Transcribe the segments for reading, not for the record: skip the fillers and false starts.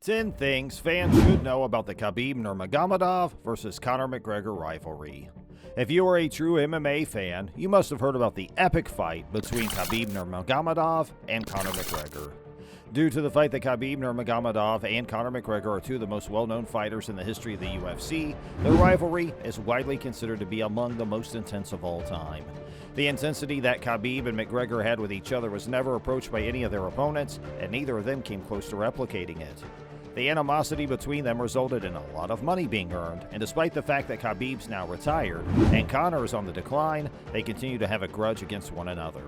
10 things fans should know about the Khabib Nurmagomedov versus Conor McGregor rivalry. If you are a true MMA fan, you must have heard about the epic fight between Khabib Nurmagomedov and Conor McGregor. Due to the fight that Khabib Nurmagomedov and Conor McGregor are two of the most well-known fighters in the history of the UFC, their rivalry is widely considered to be among the most intense of all time. The intensity that Khabib and McGregor had with each other was never approached by any of their opponents, and neither of them came close to replicating it. The animosity between them resulted in a lot of money being earned, and despite the fact that Khabib's now retired and Conor is on the decline, they continue to have a grudge against one another.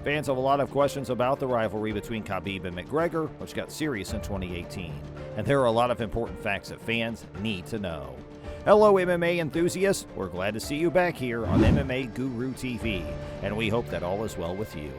Fans have a lot of questions about the rivalry between Khabib and McGregor, which got serious in 2018, and there are a lot of important facts that fans need to know. Hello MMA enthusiasts, we're glad to see you back here on MMA Guru TV, and we hope that all is well with you.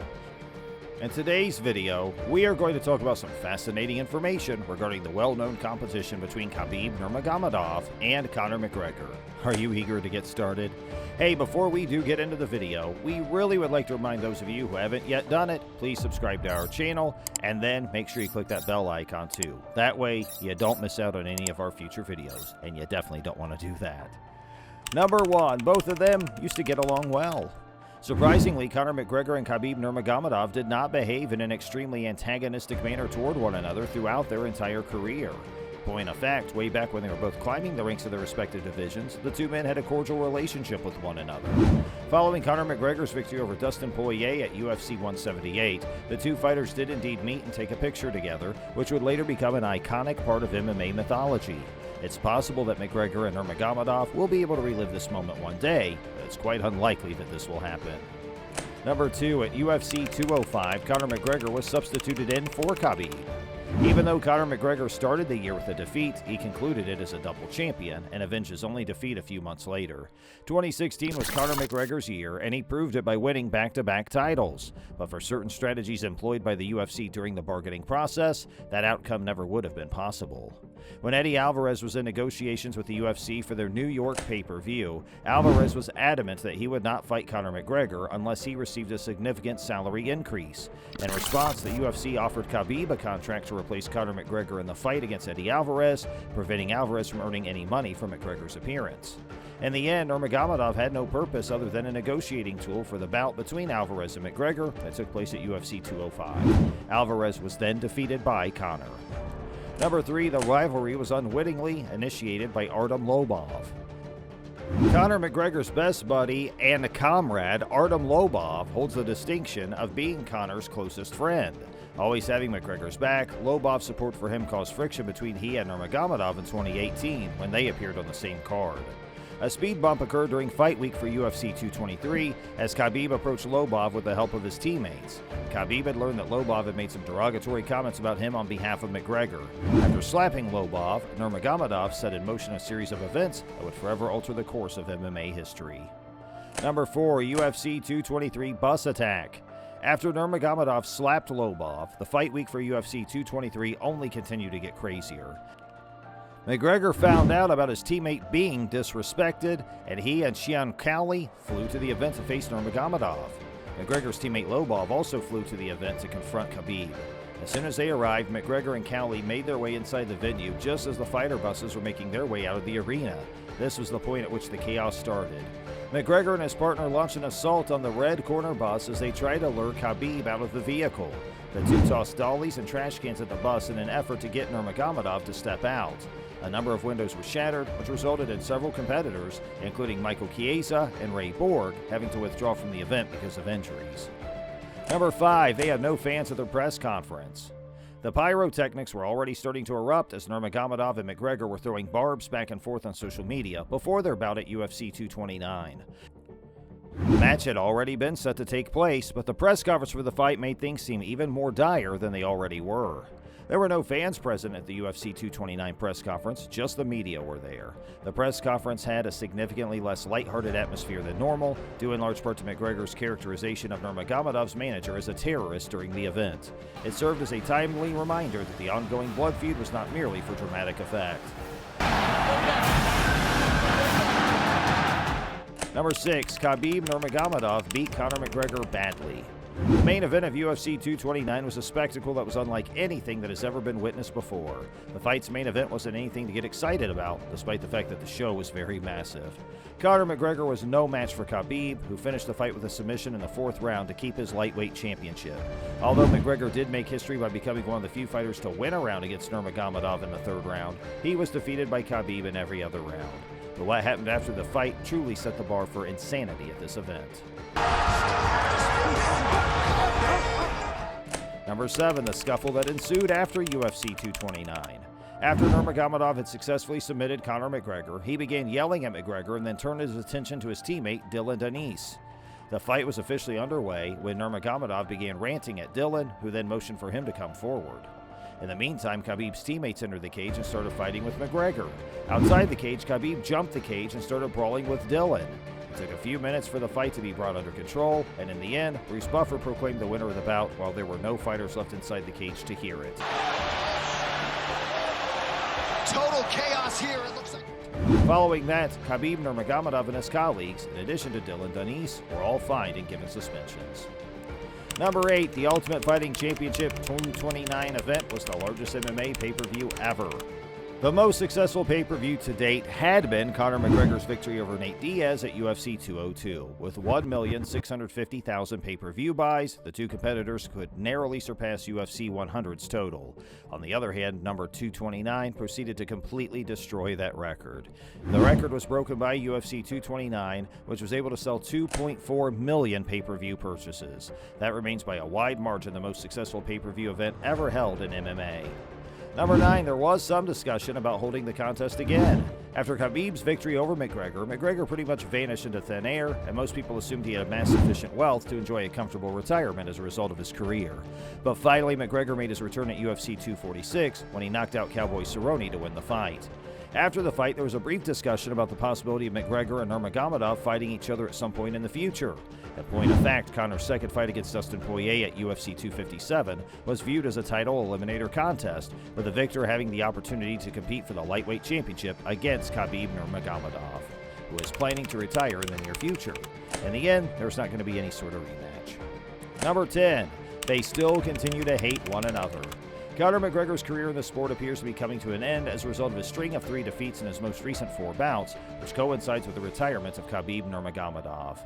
In today's video, we are going to talk about some fascinating information regarding the well-known competition between Khabib Nurmagomedov and Conor McGregor. Are you eager to get started? Hey, before we do get into the video, we really would like to remind those of you who haven't yet done it, please subscribe to our channel, and then make sure you click that bell icon too. That way, you don't miss out on any of our future videos, and you definitely don't want to do that. Number 1, both of them used to get along well. Surprisingly, Conor McGregor and Khabib Nurmagomedov did not behave in an extremely antagonistic manner toward one another throughout their entire career. Point of fact, way back when they were both climbing the ranks of their respective divisions, the two men had a cordial relationship with one another. Following Conor McGregor's victory over Dustin Poirier at UFC 178, the two fighters did indeed meet and take a picture together, which would later become an iconic part of MMA mythology. It's possible that McGregor and Nurmagomedov will be able to relive this moment one day, but it's quite unlikely that this will happen. Number 2, at UFC 205, Conor McGregor was substituted in for Khabib. Even though Conor McGregor started the year with a defeat, he concluded it as a double champion and avenged his only defeat a few months later. 2016 was Conor McGregor's year, and he proved it by winning back-to-back titles. But for certain strategies employed by the UFC during the bargaining process, that outcome never would have been possible. When Eddie Alvarez was in negotiations with the UFC for their New York pay-per-view, Alvarez was adamant that he would not fight Conor McGregor unless he received a significant salary increase. In response, the UFC offered Khabib a contract to replace Conor McGregor in the fight against Eddie Alvarez, preventing Alvarez from earning any money from McGregor's appearance. In the end, Nurmagomedov had no purpose other than a negotiating tool for the bout between Alvarez and McGregor that took place at UFC 205. Alvarez was then defeated by Conor. Number 3, the rivalry was unwittingly initiated by Artem Lobov. Conor McGregor's best buddy and comrade, Artem Lobov, holds the distinction of being Conor's closest friend. Always having McGregor's back, Lobov's support for him caused friction between he and Nurmagomedov in 2018 when they appeared on the same card. A speed bump occurred during fight week for UFC 223 as Khabib approached Lobov with the help of his teammates. Khabib had learned that Lobov had made some derogatory comments about him on behalf of McGregor. After slapping Lobov, Nurmagomedov set in motion a series of events that would forever alter the course of MMA history. Number 4, UFC 223 bus attack. After Nurmagomedov slapped Lobov, the fight week for UFC 223 only continued to get crazier. McGregor found out about his teammate being disrespected, and he and Sean Cowley flew to the event to face Nurmagomedov. McGregor's teammate Lobov also flew to the event to confront Khabib. As soon as they arrived, McGregor and Cowley made their way inside the venue just as the fighter buses were making their way out of the arena. This was the point at which the chaos started. McGregor and his partner launched an assault on the red corner bus as they tried to lure Khabib out of the vehicle. The two tossed dollies and trash cans at the bus in an effort to get Nurmagomedov to step out. A number of windows were shattered, which resulted in several competitors, including Michael Chiesa and Ray Borg, having to withdraw from the event because of injuries. Number 5, they had no fans at their press conference. The pyrotechnics were already starting to erupt as Nurmagomedov and McGregor were throwing barbs back and forth on social media before their bout at UFC 229. The match had already been set to take place, but the press conference for the fight made things seem even more dire than they already were. There were no fans present at the UFC 229 press conference, just the media were there. The press conference had a significantly less lighthearted atmosphere than normal, due in large part to McGregor's characterization of Nurmagomedov's manager as a terrorist during the event. It served as a timely reminder that the ongoing blood feud was not merely for dramatic effect. Number 6, Khabib Nurmagomedov beat Conor McGregor badly. The main event of UFC 229 was a spectacle that was unlike anything that has ever been witnessed before. The fight's main event wasn't anything to get excited about, despite the fact that the show was very massive. Conor McGregor was no match for Khabib, who finished the fight with a submission in the 4th round to keep his lightweight championship. Although McGregor did make history by becoming one of the few fighters to win a round against Nurmagomedov in the 3rd round, he was defeated by Khabib in every other round. But what happened after the fight truly set the bar for insanity at this event. Number 7, the scuffle that ensued after UFC 229. After Nurmagomedov had successfully submitted Conor McGregor, he began yelling at McGregor and then turned his attention to his teammate Dylan Denise. The fight was officially underway when Nurmagomedov began ranting at Dylan, who then motioned for him to come forward. In the meantime, Khabib's teammates entered the cage and started fighting with McGregor. Outside the cage, Khabib jumped the cage and started brawling with Dylan. It took a few minutes for the fight to be brought under control, and in the end, Bruce Buffer proclaimed the winner of the bout while there were no fighters left inside the cage to hear it. Total chaos here, it looks like. Following that, Khabib Nurmagomedov and his colleagues, in addition to Dylan Denise, were all fined and given suspensions. Number 8, the Ultimate Fighting Championship 229 event was the largest MMA pay-per-view ever. The most successful pay-per-view to date had been Conor McGregor's victory over Nate Diaz at UFC 202. With 1,650,000 pay-per-view buys, the two competitors could narrowly surpass UFC 100's total. On the other hand, number 229 proceeded to completely destroy that record. The record was broken by UFC 229, which was able to sell 2.4 million pay-per-view purchases. That remains by a wide margin the most successful pay-per-view event ever held in MMA. Number 9, there was some discussion about holding the contest again. After Khabib's victory over McGregor, McGregor pretty much vanished into thin air, and most people assumed he had amassed sufficient wealth to enjoy a comfortable retirement as a result of his career. But finally, McGregor made his return at UFC 246 when he knocked out Cowboy Cerrone to win the fight. After the fight, there was a brief discussion about the possibility of McGregor and Nurmagomedov fighting each other at some point in the future. In point of fact, Conor's second fight against Dustin Poirier at UFC 257 was viewed as a title eliminator contest, with the victor having the opportunity to compete for the lightweight championship against Khabib Nurmagomedov, who is planning to retire in the near future. In the end, there's not going to be any sort of rematch. Number 10, they still continue to hate one another. Conor McGregor's career in the sport appears to be coming to an end as a result of a string of 3 defeats in his most recent 4 bouts, which coincides with the retirement of Khabib Nurmagomedov.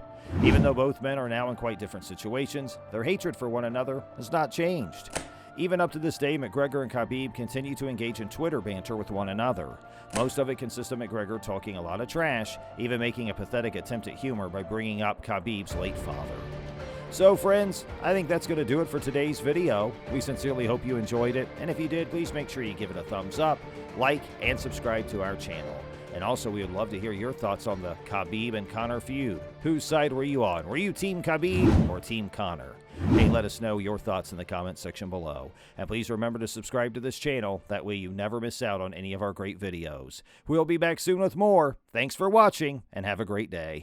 Even though both men are now in quite different situations, their hatred for one another has not changed. Even up to this day, McGregor and Khabib continue to engage in Twitter banter with one another. Most of it consists of McGregor talking a lot of trash, even making a pathetic attempt at humor by bringing up Khabib's late father. So friends, I think that's going to do it for today's video. We sincerely hope you enjoyed it, and if you did, please make sure you give it a thumbs up, like, and subscribe to our channel. And also, we would love to hear your thoughts on the Khabib and Conor feud. Whose side were you on? Were you Team Khabib or Team Conor? Hey, let us know your thoughts in the comment section below. And please remember to subscribe to this channel, that way you never miss out on any of our great videos. We'll be back soon with more. Thanks for watching, and have a great day.